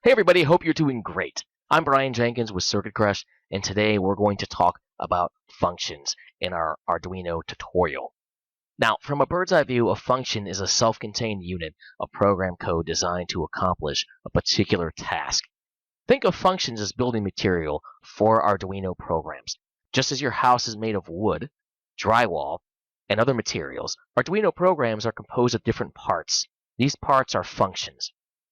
Hey everybody, hope you're doing great. I'm Brian Jenkins with Circuit Crush, and today we're going to talk about functions in our Arduino tutorial. Now, from a bird's eye view, a function is a self-contained unit of program code designed to accomplish a particular task. Think of functions as building material for Arduino programs. Just as your house is made of wood, drywall, and other materials, Arduino programs are composed of different parts. These parts are functions.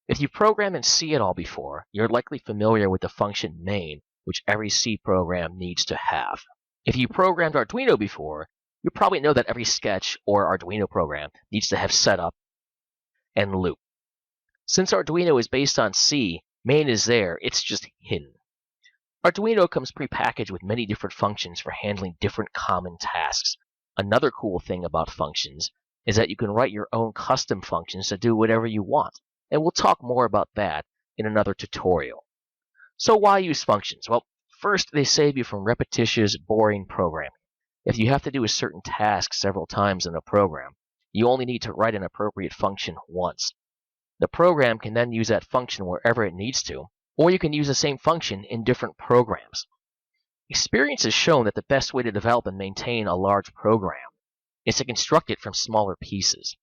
If you've programmed in C at all before, you're likely familiar with the function main, which every C program needs to have. If you programmed Arduino before, you probably know that every Sketch or Arduino program needs to have setup and loop. Since Arduino is based on C, main is there, it's just hidden. Arduino comes prepackaged with many different functions for handling different common tasks. Another cool thing about functions is that you can write your own custom functions to do whatever you want. And we'll talk more about that in another tutorial. So why use functions? Well, first, they save you from repetitious, boring programming. If you have to do a certain task several times in a program, you only need to write an appropriate function once. The program can then use that function wherever it needs to, or you can use the same function in different programs. Experience has shown that the best way to develop and maintain a large program is to construct it from smaller pieces.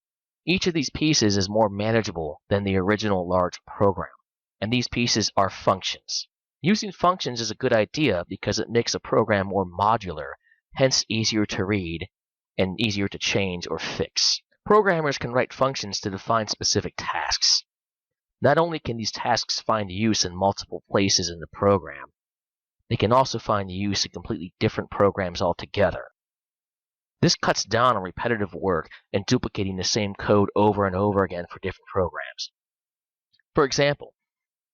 Each of these pieces is more manageable than the original large program, and these pieces are functions. Using functions is a good idea because it makes a program more modular, hence easier to read and easier to change or fix. Programmers can write functions to define specific tasks. Not only can these tasks find use in multiple places in the program, they can also find use in completely different programs altogether. This cuts down on repetitive work and duplicating the same code over and over again for different programs. For example,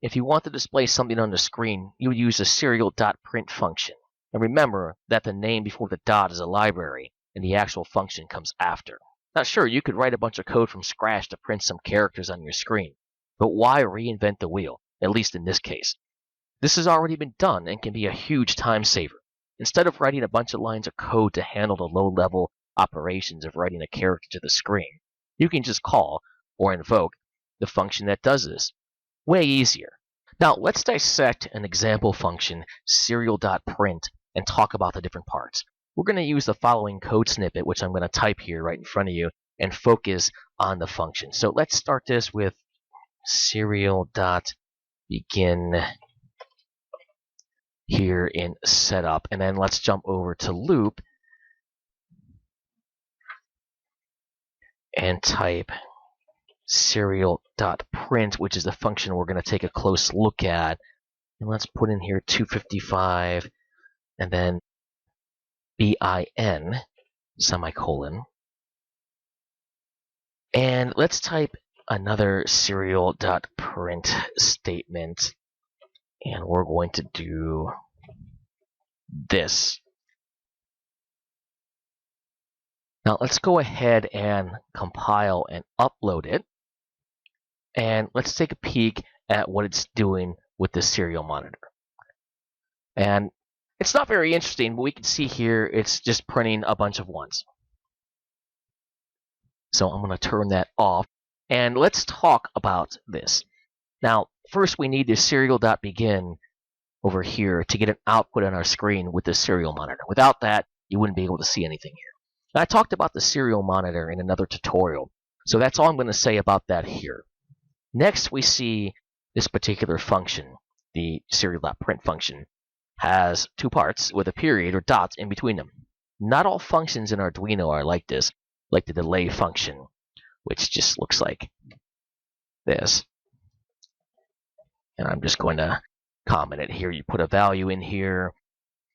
if you want to display something on the screen, you would use the serial.print function. And remember that the name before the dot is a library, and the actual function comes after. Now sure, you could write a bunch of code from scratch to print some characters on your screen, but why reinvent the wheel, at least in this case? This has already been done and can be a huge time saver. Instead of writing a bunch of lines of code to handle the low-level operations of writing a character to the screen, you can just call or invoke the function that does this. Way easier. Now let's dissect an example function, serial.print, and talk about the different parts. We're going to use the following code snippet, which I'm going to type here right in front of you, and focus on the function. So let's start this with serial.begin here in setup, and then let's jump over to loop and type serial.print, which is the function we're going to take a close look at. And let's put in here 255 and then bin semicolon, and let's type another serial.print statement. And we're going to do this. Now let's go ahead and compile and upload it. And let's take a peek at what it's doing with the serial monitor. And it's not very interesting, but we can see here it's just printing a bunch of ones. So I'm going to turn that off. And let's talk about this. Now, first we need the serial.begin over here to get an output on our screen with the serial monitor. Without that, you wouldn't be able to see anything here. Now, I talked about the serial monitor in another tutorial, so that's all I'm going to say about that here. Next, we see this particular function, the serial.print function, has two parts with a period or dots in between them. Not all functions in Arduino are like this, like the delay function, which just looks like this. And I'm just going to comment it here. You put a value in here,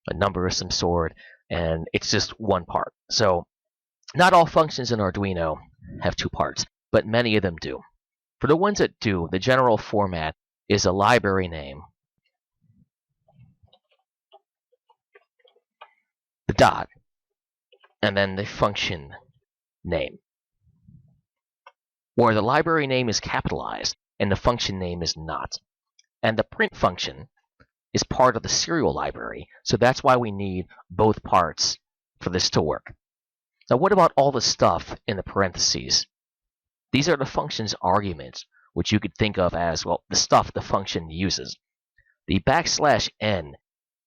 a number of some sort, and it's just one part. So not all functions in Arduino have two parts, but many of them do. For the ones that do, the general format is a library name, the dot, and then the function name. Or the library name is capitalized and the function name is not. And the print function is part of the serial library, so that's why we need both parts for this to work. Now what about all the stuff in the parentheses? These are the function's arguments, which you could think of as, well, the stuff the function uses. The \n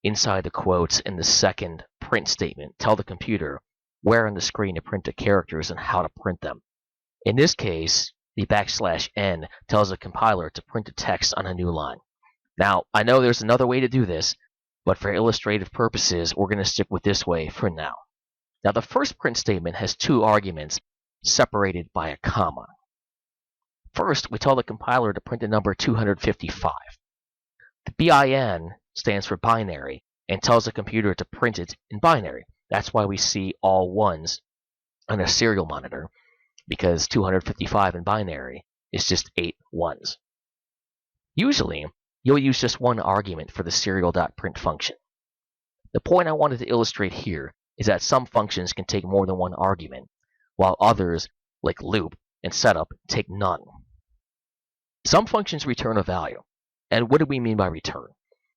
inside the quotes in the second print statement tell the computer where on the screen to print the characters and how to print them. In this case, the \n tells the compiler to print the text on a new line. Now, I know there's another way to do this, but for illustrative purposes, we're going to stick with this way for now. Now, the first print statement has two arguments separated by a comma. First, we tell the compiler to print the number 255. The bin stands for binary and tells the computer to print it in binary. That's why we see all ones on a serial monitor, because 255 in binary is just 8 ones. Usually, you'll use just one argument for the serial.print function. The point I wanted to illustrate here is that some functions can take more than one argument, while others, like loop and setup, take none. Some functions return a value. And what do we mean by return?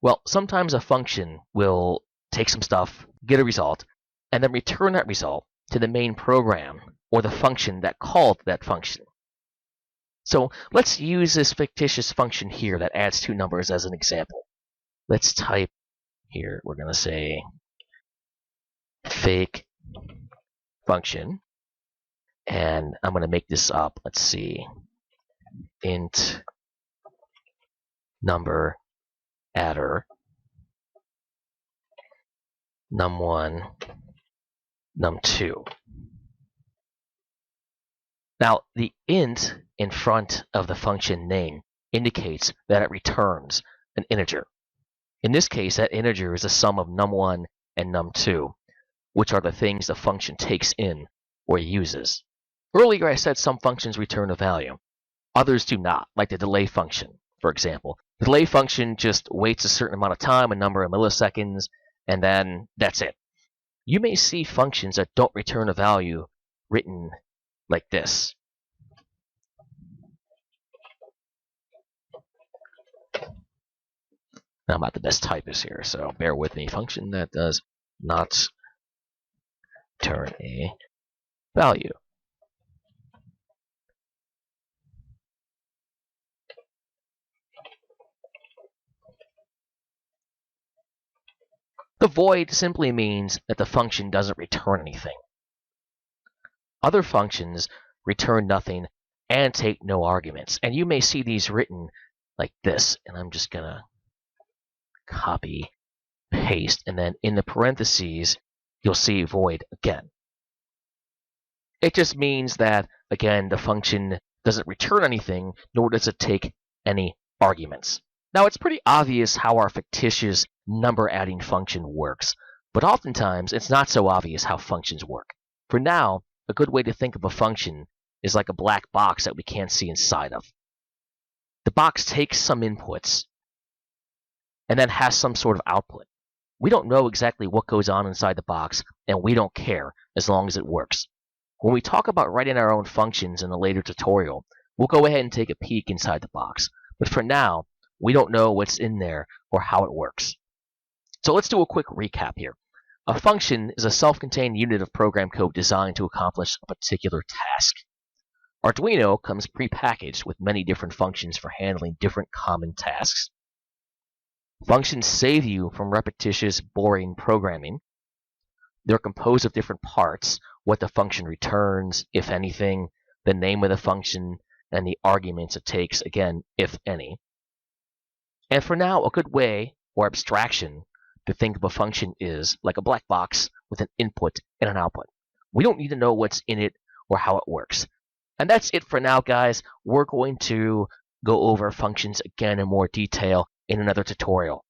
Well, sometimes a function will take some stuff, get a result, and then return that result to the main program or the function that called that function. So let's use this fictitious function here that adds two numbers as an example. Let's type here, we're going to say fake function, and I'm going to make this up. Let's see, int number adder num1 num2. Now, the int in front of the function name indicates that it returns an integer. In this case, that integer is the sum of num1 and num2, which are the things the function takes in or uses. Earlier, I said some functions return a value. Others do not, like the delay function, for example. The delay function just waits a certain amount of time, a number of milliseconds, and then that's it. You may see functions that don't return a value written like this. Now, I'm not the best typist here, so bear with me. Function that does not return a value. The void simply means that the function doesn't return anything. Other functions return nothing and take no arguments. And you may see these written like this. And I'm just going to copy, paste, and then in the parentheses, you'll see void again. It just means that, again, the function doesn't return anything, nor does it take any arguments. Now, it's pretty obvious how our fictitious number adding function works, but oftentimes it's not so obvious how functions work. For now, a good way to think of a function is like a black box that we can't see inside of. The box takes some inputs and then has some sort of output. We don't know exactly what goes on inside the box, and we don't care as long as it works. When we talk about writing our own functions in a later tutorial, we'll go ahead and take a peek inside the box. But for now, we don't know what's in there or how it works. So let's do a quick recap here. A function is a self-contained unit of program code designed to accomplish a particular task. Arduino comes pre-packaged with many different functions for handling different common tasks. Functions save you from repetitious, boring programming. They're composed of different parts, what the function returns, if anything, the name of the function, and the arguments it takes, again, if any. And for now, a good way, or abstraction, to think of a function is like a black box with an input and an output. We don't need to know what's in it or how it works. And that's it for now, guys. We're going to go over functions again in more detail in another tutorial.